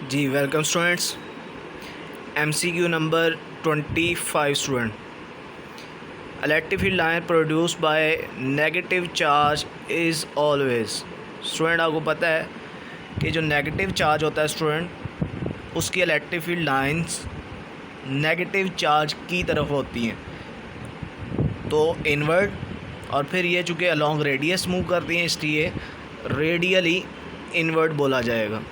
Ji welcome students. MCQ number 25 student. Electric field line produced by negative charge is always. Student आपको पता है कि जो negative charge होता है स्टूडेंट, उसकी electric field lines negative charge की तरफ होती हैं, तो इनवर्ड। और फिर ये चूँकि अलॉन्ग रेडियस मूव करती हैं, इसलिए रेडियली इनवर्ड बोला जाएगा।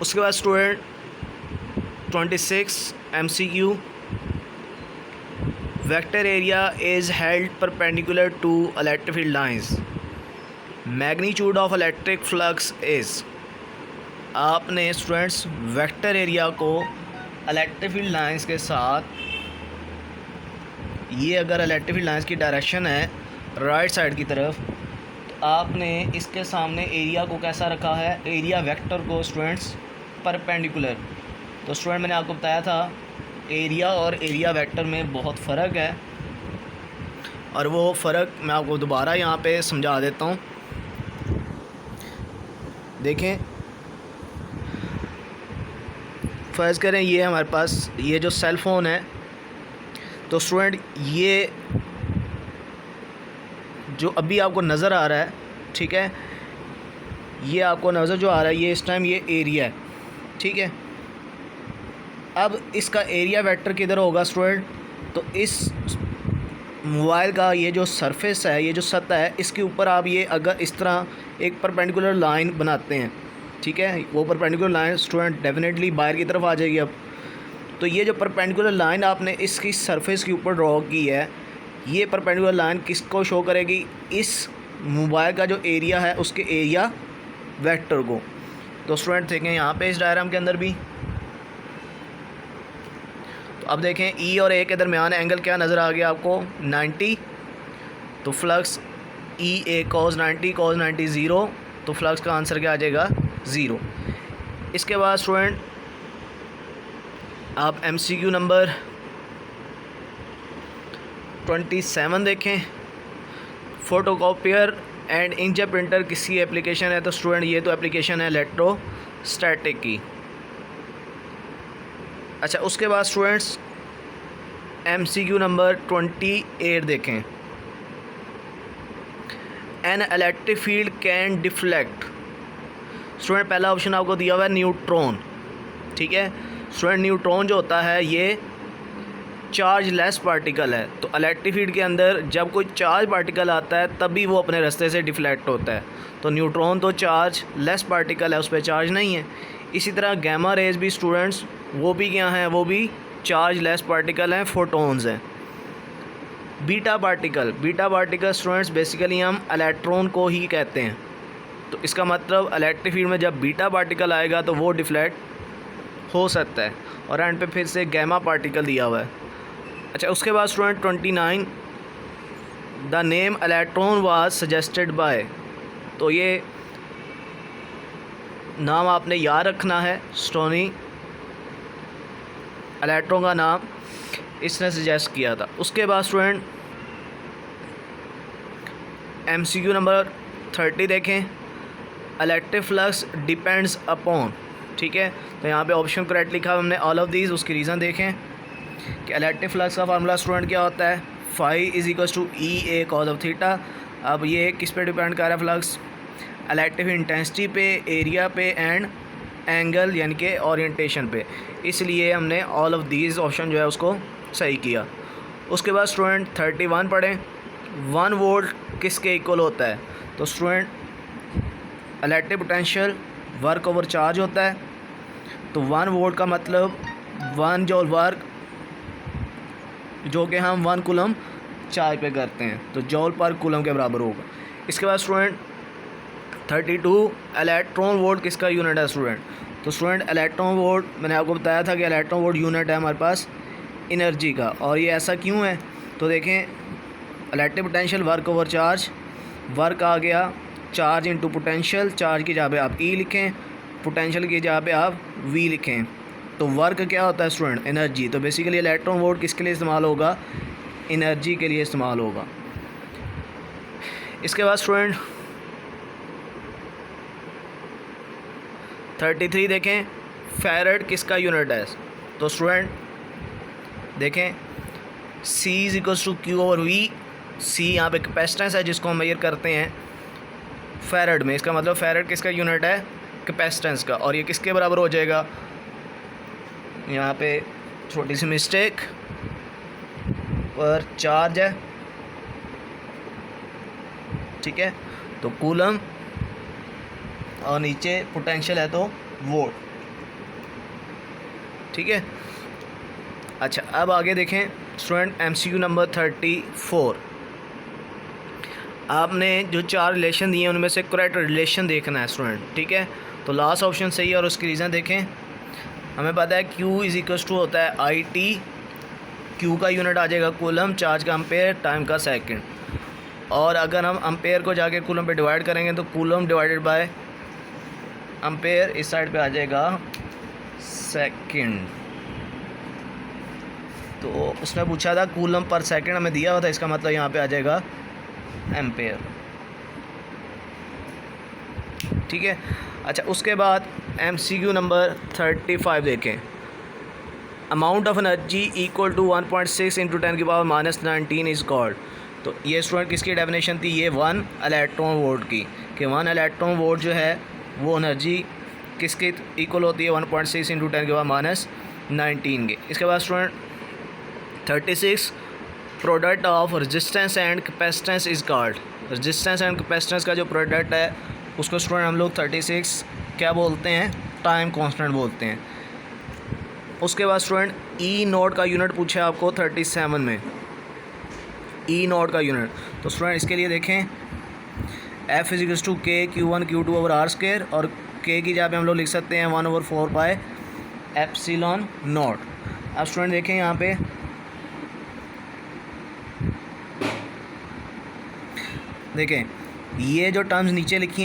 उसके बाद student 26 MCQ। Vector area is held perpendicular to electric field lines. Magnitude of electric flux is. आपने स्टूडेंट्स वेक्टर एरिया को इलेक्ट्रिक फील्ड लाइंस के साथ, ये अगर इलेक्ट्रिक फील्ड लाइंस की डायरेक्शन है राइट साइड की तरफ, तो आपने इसके सामने एरिया को कैसा रखा है, एरिया वेक्टर को स्टूडेंट्स परपेंडिकुलर। तो स्टूडेंट मैंने आपको बताया था एरिया और एरिया वेक्टर में बहुत फ़र्क है, और वो फ़र्क मैं आपको दोबारा यहाँ पे समझा देता हूँ। देखें, फ़र्ज़ करें ये हमारे पास ये जो सेल फ़ोन है, तो स्टूडेंट ये जो अभी आपको नज़र आ रहा है, ठीक है, ये आपको नज़र जो आ रहा है, ये इस टाइम ये एरिया है, ठीक है। अब इसका एरिया वेक्टर किधर होगा स्टूडेंट, तो इस मोबाइल का ये जो सरफेस है, ये जो सतह है, इसके ऊपर आप ये अगर इस तरह एक परपेंडिकुलर लाइन बनाते हैं, ठीक है, वो परपेंडिकुलर लाइन स्टूडेंट डेफिनेटली बाहर की तरफ आ जाएगी। अब तो ये जो परपेंडिकुलर लाइन आपने इसकी सरफेस के ऊपर ड्रॉ की है, ये परपेंडिकुलर लाइन किसको शो करेगी, इस मोबाइल का जो एरिया है उसके एरिया वेक्टर को। तो स्टूडेंट देखें यहाँ पे इस डायग्राम के अंदर भी, तो अब देखें ई और ए के दरमियान एंगल क्या नज़र आ गया आपको, 90। तो फ्लक्स ई ए कॉस 90 ज़ीरो, तो फ्लक्स का आंसर क्या आ जाएगा, ज़ीरो। इसके बाद स्टूडेंट आप MCQ नंबर 27 देखें। फ़ोटोकॉपियर एंड इंकजेट प्रिंटर किसकी एप्लीकेशन है, तो स्टूडेंट ये तो एप्लीकेशन है इलेक्ट्रोस्टैटिक की। अच्छा, उसके बाद स्टूडेंट्स MCQ नंबर 28 देखें। An electric field can deflect. Student पहला ऑप्शन आपको दिया हुआ है न्यूट्रॉन, ठीक है। स्टूडेंट न्यूट्रॉन जो होता है ये चार्ज लेस पार्टिकल है, तो इलेक्ट्रिक फील्ड के अंदर जब कोई चार्ज पार्टिकल आता है तभी वो अपने रास्ते से डिफ्लेक्ट होता है। तो न्यूट्रॉन तो चार्ज लेस पार्टिकल है, उस पर चार्ज नहीं है। इसी तरह गैमा रेज भी स्टूडेंट्स वो भी क्या हैं, वो भी चार्ज लेस पार्टिकल हैं, फोटोन्स हैं। बीटा पार्टिकल स्टूडेंट्स बेसिकली हम इलेक्ट्रॉन को ही कहते हैं। तो इसका मतलब इलेक्ट्रिक फील्ड में जब बीटा पार्टिकल आएगा तो वो डिफ्लेक्ट हो सकता है। और एंड पे फिर से गैमा पार्टिकल दिया हुआ है। अच्छा, उसके बाद student 29 the name electron was suggested by. तो ये नाम आपने याद रखना है, स्टोनी इलेक्ट्रॉन का नाम इसने सजेस्ट किया था। उसके बाद स्टूडेंट MCQ नंबर 30 देखें। इलेक्ट्रिक फ्लक्स डिपेंड्स अपॉन, ठीक है। तो यहाँ पे ऑप्शन करेक्ट लिखा हमने ऑल ऑफ दीज। उसकी रीज़न देखें कि इलेक्ट्रिक फ्लक्स का फार्मूला स्टूडेंट क्या होता है, phi is equals to E A cos of theta. अब ये किस पे डिपेंड कर रहा है फ्लक्स, इलेक्ट्रिक इंटेंसिटी पे, एरिया पे एंड एंगल यानी कि ओरिएंटेशन पे, इसलिए हमने ऑल ऑफ दीज ऑप्शन जो है उसको सही किया। उसके बाद स्टूडेंट 31 पढ़ें। 1 वोल्ट किसके इक्वल होता है, तो student electric potential work over charge होता है। तो 1 वोल्ट का मतलब 1 जॉल वर्क, जो कि हम 1 कूलम चार्ज पे करते हैं, तो जॉल पर कूलम के बराबर होगा। इसके बाद स्टूडेंट 32 इलेक्ट्रॉन वोल्ट किसका यूनिट है स्टूडेंट, तो स्टूडेंट इलेक्ट्रॉन वोल्ट मैंने आपको बताया था कि इलेक्ट्रॉन वोल्ट यूनिट है हमारे पास एनर्जी का। और ये ऐसा क्यों है, तो देखें electric potential work over charge, work आ गया चार्ज इंटू पोटेंशियल, चार्ज की जगह पे आप ई लिखें, पोटेंशियल की जगह पे आप वी लिखें। तो वर्क क्या होता है स्टूडेंट, एनर्जी। तो बेसिकली इलेक्ट्रॉन वोल्ट किसके लिए इस्तेमाल होगा, एनर्जी के लिए इस्तेमाल होगा। इसके बाद स्टूडेंट 33 देखें, फैरेड किसका यूनिट है? तो स्टूडेंट देखें C is equals to Q over V. C यहाँ पे कैपेसिटेंस है जिसको हम मेजर करते हैं फैरेड में, इसका मतलब फैरेड किसका यूनिट है? कैपेसिटेंस का। और ये किसके बराबर हो जाएगा? यहाँ पे छोटी सी मिस्टेक, पर चार्ज है, ठीक है, तो कूलम, और नीचे पोटेंशियल है तो वोल्ट, ठीक है। अच्छा, अब आगे देखें स्टूडेंट MCQ नंबर 34। आपने जो 4 रिलेशन दिए हैं उनमें से करेक्ट रिलेशन देखना है स्टूडेंट, ठीक है। तो लास्ट ऑप्शन सही है और उसकी रीज़न देखें। हमें पता है Q इज़ इक्वल्स टू होता है IT, Q का यूनिट आ जाएगा कूलम, चार्ज का एम्पेयर, टाइम का सेकंड। और अगर हम एम्पेयर को जाके कूलम पे डिवाइड करेंगे तो कूलम डिवाइडेड बाय एम्पेयर इस साइड पे आ जाएगा सेकंड। तो उसने पूछा था कूलम पर सेकंड, हमें दिया हुआ था, इसका मतलब यहाँ पे आ जाएगा एम्पेयर, ठीक है। अच्छा, उसके बाद MCQ नंबर 35 देखें। Amount of energy equal to 1.6 into 10 की पावर -19 इज़ कॉल्ड। तो ये स्टूडेंट किसकी डेफिनेशन थी? ये 1 इलेक्ट्रॉन वोल्ट की, कि 1 इलेक्ट्रॉन वोल्ट जो है वो एनर्जी किसके इक्वल होती है? 1.6 इंटू 10 की पावर -19 के। इसके बाद student 36 product of resistance and capacitance is called. Resistance and capacitance का जो प्रोडक्ट है उसको स्टूडेंट हम लोग 36 क्या बोलते हैं? टाइम कांस्टेंट बोलते हैं। उसके बाद स्टूडेंट E नोट का यूनिट पूछा है आपको 37 में, E नोट का यूनिट। तो स्टूडेंट इसके लिए देखें F is equals to K Q1 Q2 over R square, और K की जगह पे हम लोग लिख सकते हैं 1/4 पाई एप्सिलॉन नोट। अब स्टूडेंट देखें यहाँ पे देखें ये जो टर्म्स नीचे लिखी हैं